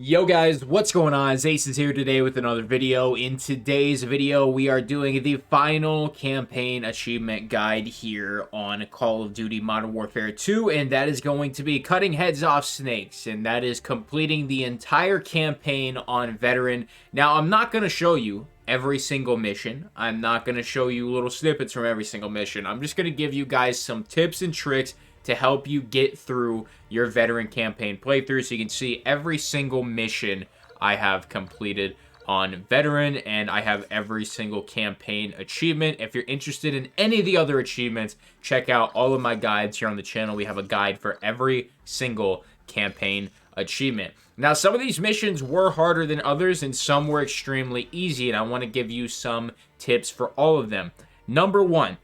Yo guys, what's going on? Acez here today with another video. In today's video, we are doing the final campaign achievement guide here on Call of Duty Modern Warfare 2, and that is going to be cutting heads off snakes, and that is completing the entire campaign on Veteran. Now, I'm not going to show you every single mission. I'm not going to show you little snippets from every single mission. I'm just going to give you guys some tips and tricks to help you get through your Veteran campaign playthrough, so you can see every single mission I have completed on Veteran, and I have every single campaign achievement. If you're interested in any of the other achievements, check out all of my guides here on the channel. We have a guide for every single campaign achievement. Now, some of these missions were harder than others, and some were extremely easy, and I want to give you some tips for all of them. Number one,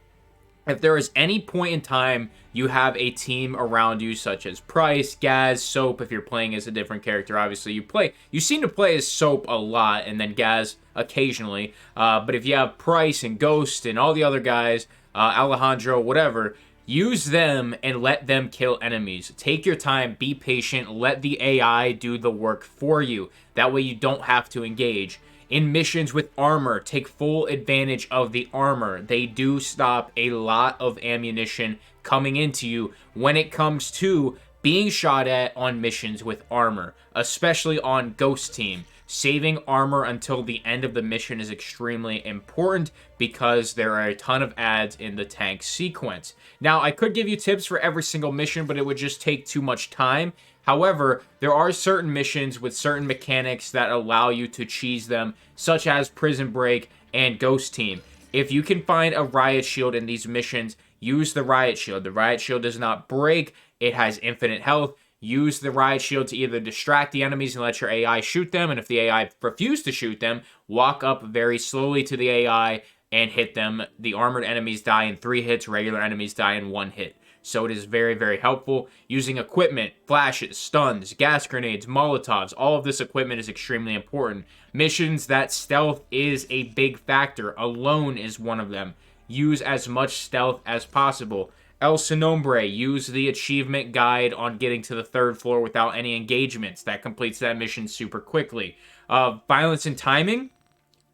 if there is any point in time you have a team around you, such as Price, Gaz, Soap, if you're playing as a different character, obviously you seem to play as Soap a lot, and then Gaz occasionally, but if you have Price and Ghost and all the other guys, Alejandro, whatever, use them and let them kill enemies. Take your time, be patient, let the AI do the work for you. That way you don't have to engage. In missions with armor, take full advantage of the armor. They do stop a lot of ammunition coming into you when it comes to being shot at on missions with armor, especially on Ghost Team. Saving armor until the end of the mission is extremely important because there are a ton of ads in the tank sequence. Now, I could give you tips for every single mission, but it would just take too much time. However, there are certain missions with certain mechanics that allow you to cheese them, such as Prison Break and Ghost Team. If you can find a Riot Shield in these missions, use the Riot Shield. The Riot Shield does not break. It has infinite health. Use the Riot Shield to either distract the enemies and let your AI shoot them, and if the AI refuses to shoot them, walk up very slowly to the AI and hit them. The armored enemies die in 3 hits, regular enemies die in 1 hit. So it is very, very helpful. Using equipment, flashes, stuns, gas grenades, Molotovs, all of this equipment is extremely important. Missions that stealth is a big factor. Alone is one of them. Use as much stealth as possible. El Sinombre, use the achievement guide on getting to the 3rd floor without any engagements. That completes that mission super quickly. Violence and timing.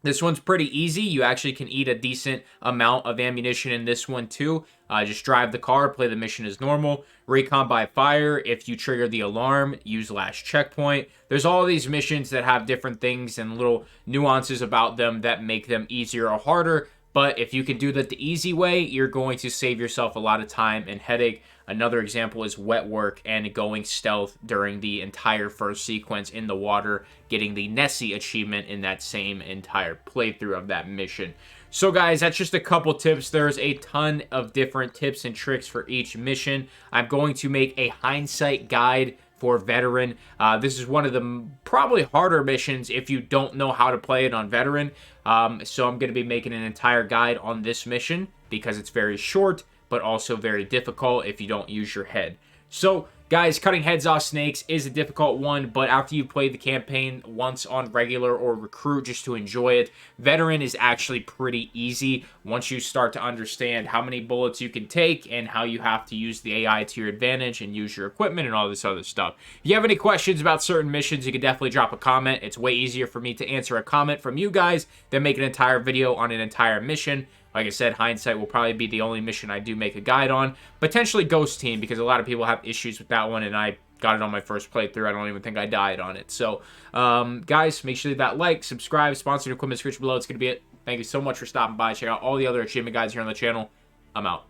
This one's pretty easy. You actually can eat a decent amount of ammunition in this one too. Just drive the car, play the mission as normal. Recon by fire. If you trigger the alarm, use last checkpoint. There's all these missions that have different things and little nuances about them that make them easier or harder. But if you can do that the easy way, you're going to save yourself a lot of time and headache. Another example is wet work and going stealth during the entire first sequence in the water, getting the Nessie achievement in that same entire playthrough of that mission. So guys, that's just a couple tips. There's a ton of different tips and tricks for each mission. I'm going to make a hindsight guide for Veteran. This is one of the probably harder missions if you don't know how to play it on Veteran. So I'm going to be making an entire guide on this mission because it's very short, but also very difficult if you don't use your head. So, guys, cutting heads off snakes is a difficult one, but after you've played the campaign once on regular or recruit just to enjoy it, Veteran is actually pretty easy once you start to understand how many bullets you can take and how you have to use the AI to your advantage and use your equipment and all this other stuff. If you have any questions about certain missions, you can definitely drop a comment. It's way easier for me to answer a comment from you guys than make an entire video on an entire mission. Like I said, hindsight will probably be the only mission I do make a guide on. Potentially Ghost Team, because a lot of people have issues with that one, and I got it on my first playthrough. I don't even think I died on it. So, guys, make sure to leave that like, subscribe, sponsored equipment description below. It's going to be it. Thank you so much for stopping by. Check out all the other achievement guides here on the channel. I'm out.